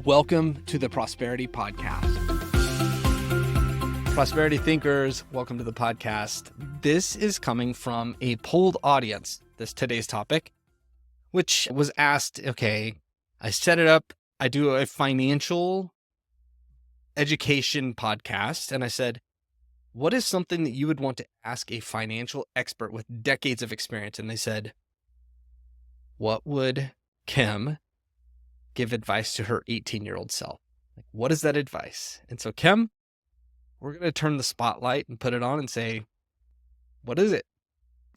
Welcome to the Prosperity Podcast. Prosperity thinkers, welcome to the podcast. This is coming from a polled audience, today's topic, which was asked, okay, I set it up, I do a financial education podcast, and I said, what is something that you would want to ask a financial expert with decades of experience? And they said, what would Kim give advice to her 18-year-old self? Like, what is that advice? And so, Kim, we're going to turn the spotlight and put it on and say, what is it?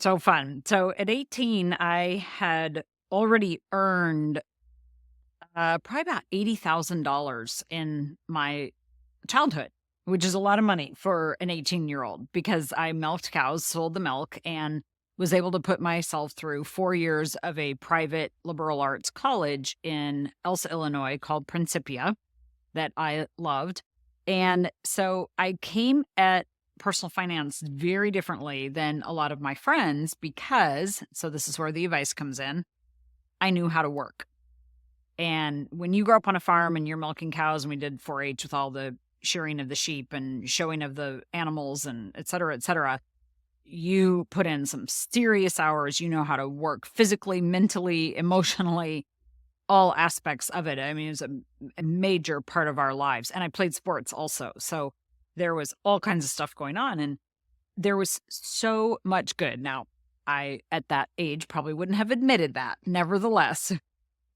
So fun. So at 18, I had already earned probably about $80,000 in my childhood, which is a lot of money for an 18-year-old because I milked cows, sold the milk, and was able to put myself through 4 years of a private liberal arts college in Elsa, Illinois called Principia that I loved. And so I came at personal finance very differently than a lot of my friends because, so this is where the advice comes in, I knew how to work. And when you grow up on a farm and you're milking cows, and we did 4-H with all the shearing of the sheep and showing of the animals and et cetera, you put in some serious hours. You know how to work physically, mentally, emotionally, all aspects of it. I mean, it was a major part of our lives. And I played sports also. So there was all kinds of stuff going on. And there was so much good. Now, I, at that age, probably wouldn't have admitted that. Nevertheless,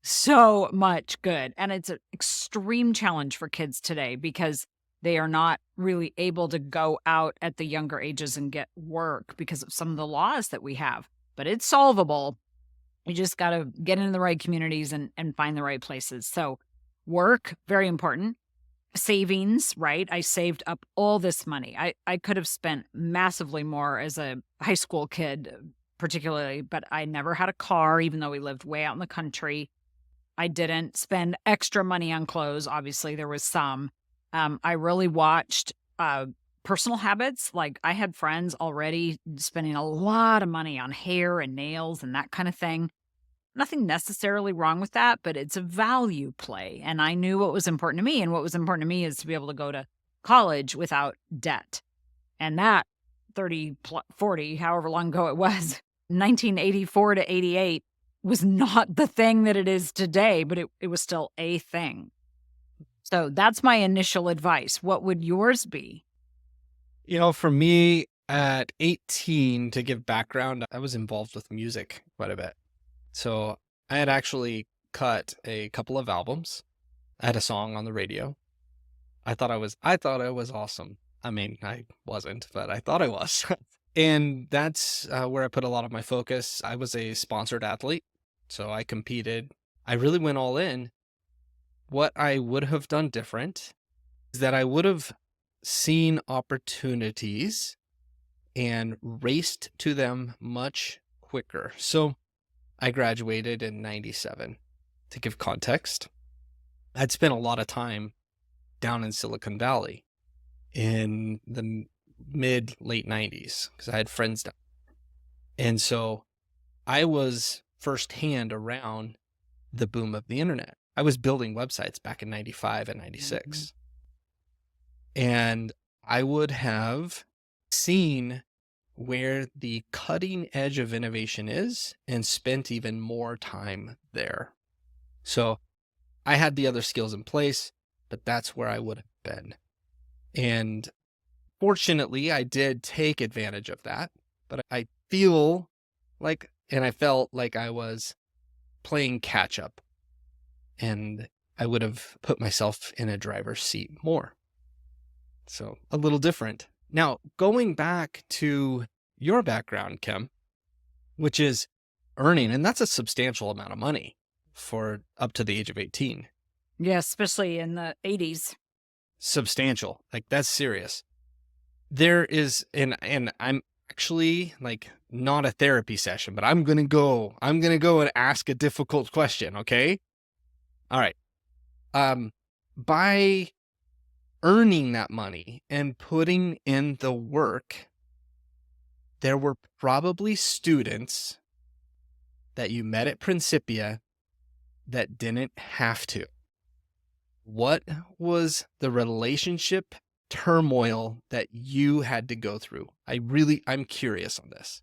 so much good. And it's an extreme challenge for kids today because they are not really able to go out at the younger ages and get work because of some of the laws that we have. But it's solvable. You just got to get into the right communities and find the right places. So work, very important. Savings, right? I saved up all this money. I could have spent massively more as a high school kid, particularly, but I never had a car, even though we lived way out in the country. I didn't spend extra money on clothes. Obviously, there was some. I really watched personal habits. Like I had friends already spending a lot of money on hair and nails and that kind of thing. Nothing necessarily wrong with that, but it's a value play. And I knew what was important to me. And what was important to me is to be able to go to college without debt. And that 30, 40, however long ago it was, 1984 to 88, was not the thing that it is today, but it was still a thing. So that's my initial advice. What would yours be? You know, for me at 18, to give background, I was involved with music quite a bit. So I had actually cut a couple of albums. I had a song on the radio. I thought I was awesome. I mean, I wasn't, but I thought I was. And that's where I put a lot of my focus. I was a sponsored athlete, so I competed. I really went all in. What I would have done different is that I would have seen opportunities and raced to them much quicker. So I graduated in 97. To give context, I'd spent a lot of time down in Silicon Valley in the late 90s because I had friends down. And so I was firsthand around the boom of the internet. I was building websites back in 95 and 96. And I would have seen where the cutting edge of innovation is and spent even more time there. So I had the other skills in place, but that's where I would have been. And fortunately, I did take advantage of that, but I feel like, and I felt like I was playing catch up, and I would have put myself in a driver's seat more. So a little different. Now, going back to your background, Kim, which is earning, and that's a substantial amount of money for up to the age of 18. Yeah, especially in the 80s. Substantial. Like, that's serious. There is, and I'm actually like not a therapy session, but I'm going to go and ask a difficult question. Okay. All right. By earning that money and putting in the work, there were probably students that you met at Principia that didn't have to. What was the relationship turmoil that you had to go through? I'm curious on this.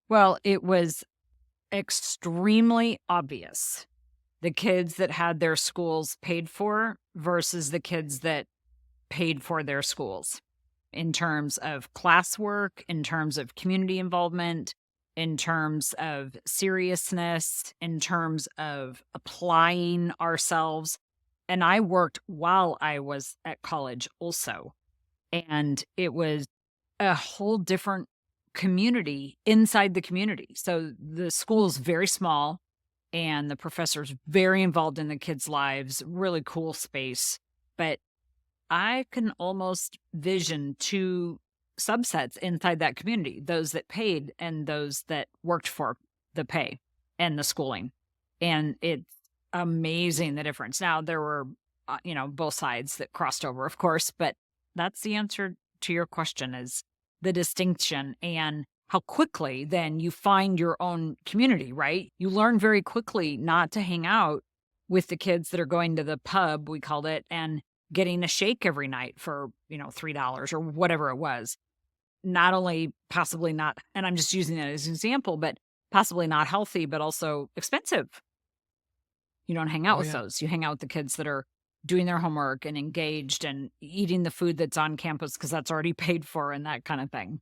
Well, it was extremely obvious the kids that had their schools paid for versus the kids that paid for their schools in terms of classwork, in terms of community involvement, in terms of seriousness, in terms of applying ourselves. And I worked while I was at college also. And it was a whole different community inside the community. So the school is very small and the professor's very involved in the kids' lives, really cool space. But I can almost vision two subsets inside that community, those that paid and those that worked for the pay and the schooling. And it's amazing the difference. Now, there were, both sides that crossed over, of course, but that's the answer to your question is the distinction and how quickly then you find your own community, right? You learn very quickly not to hang out with the kids that are going to the pub, we called it, and getting a shake every night for, $3 or whatever it was. Not only possibly not, and I'm just using that as an example, but possibly not healthy, but also expensive. You don't hang out Oh with yeah. those. You hang out with the kids that are doing their homework and engaged and eating the food that's on campus because that's already paid for and that kind of thing.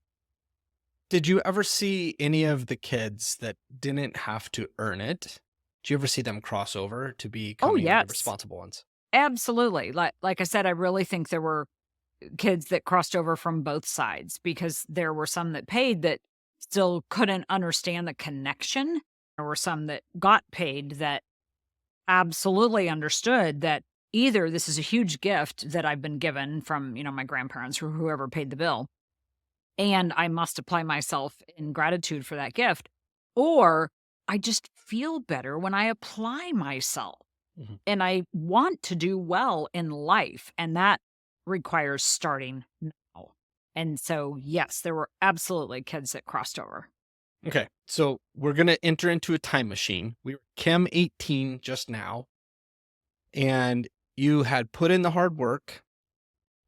Did you ever see any of the kids that didn't have to earn it? Did you ever see them cross over to Oh, becoming the yes. responsible ones? Absolutely. Like I said, I really think there were kids that crossed over from both sides because there were some that paid that still couldn't understand the connection. There were some that got paid that absolutely understood that either this is a huge gift that I've been given from, my grandparents or whoever paid the bill, and I must apply myself in gratitude for that gift, or I just feel better when I apply myself Mhm. and I want to do well in life, and that requires starting now. And so, yes, there were absolutely kids that crossed over. Okay, so we're gonna enter into a time machine. We were Chem 18 just now, and you had put in the hard work,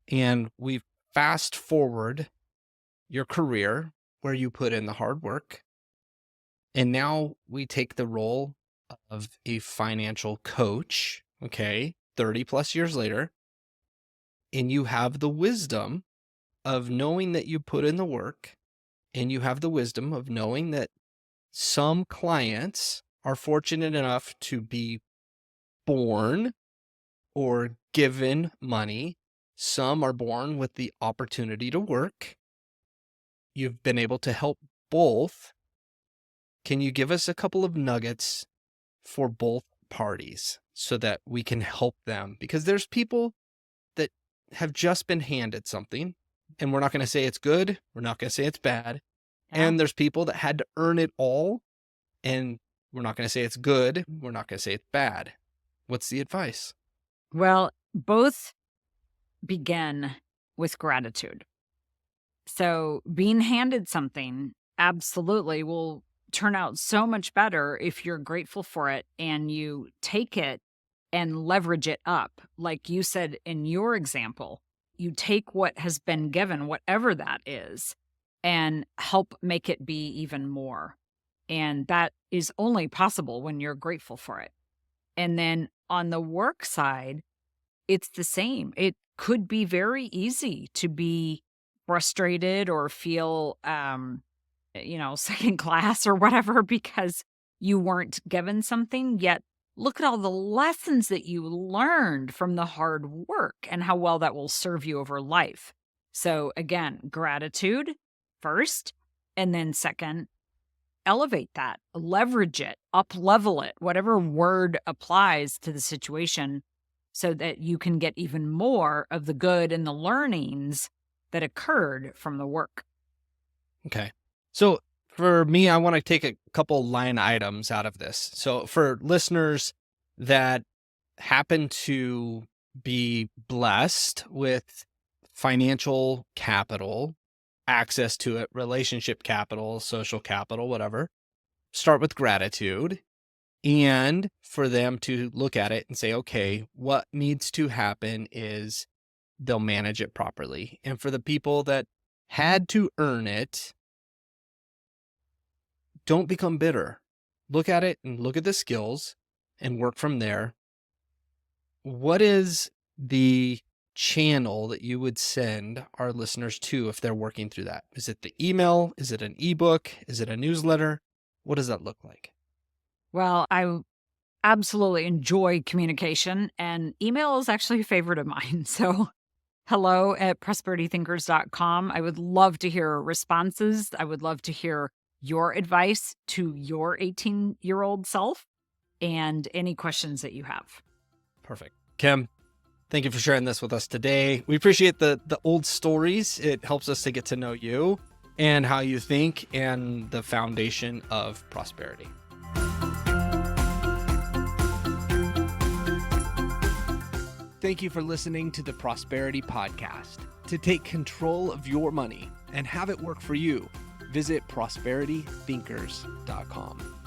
and we fast forward your career where you put in the hard work, and now we take the role of a financial coach, okay, 30 plus years later, and you have the wisdom of knowing that you put in the work, and you have the wisdom of knowing that some clients are fortunate enough to be born or given money. Some are born with the opportunity to work. You've been able to help both. Can you give us a couple of nuggets for both parties so that we can help them? Because there's people that have just been handed something, and we're not going to say it's good. We're not going to say it's bad. Yeah. And there's people that had to earn it all, and we're not going to say it's good. We're not going to say it's bad. What's the advice? Well, both begin with gratitude. So, being handed something absolutely will turn out so much better if you're grateful for it and you take it and leverage it up. Like you said in your example, you take what has been given, whatever that is, and help make it be even more. And that is only possible when you're grateful for it. And then on the work side, it's the same. It could be very easy to be frustrated or feel, second class or whatever because you weren't given something. Yet, look at all the lessons that you learned from the hard work and how well that will serve you over life. So, again, gratitude first. And then, second, elevate that, leverage it, up level it, whatever word applies to the situation so that you can get even more of the good and the learnings that occurred from the work. Okay. So for me, I want to take a couple line items out of this. So for listeners that happen to be blessed with financial capital, access to it, relationship capital, social capital, whatever, start with gratitude. and for them to look at it and say, okay, what needs to happen is they'll manage it properly. And for the people that had to earn it, don't become bitter. Look at it and look at the skills and work from there. What is the channel that you would send our listeners to if they're working through that? Is it the email? Is it an ebook? Is it a newsletter? What does that look like? Well, I absolutely enjoy communication, and email is actually a favorite of mine. So hello@prosperitythinkers.com. I would love to hear responses. I would love to hear your advice to your 18-year-old self and any questions that you have. Perfect. Kim, thank you for sharing this with us today. We appreciate the old stories. It helps us to get to know you and how you think and the foundation of prosperity. Thank you for listening to the Prosperity Podcast. To take control of your money and have it work for you, visit prosperitythinkers.com.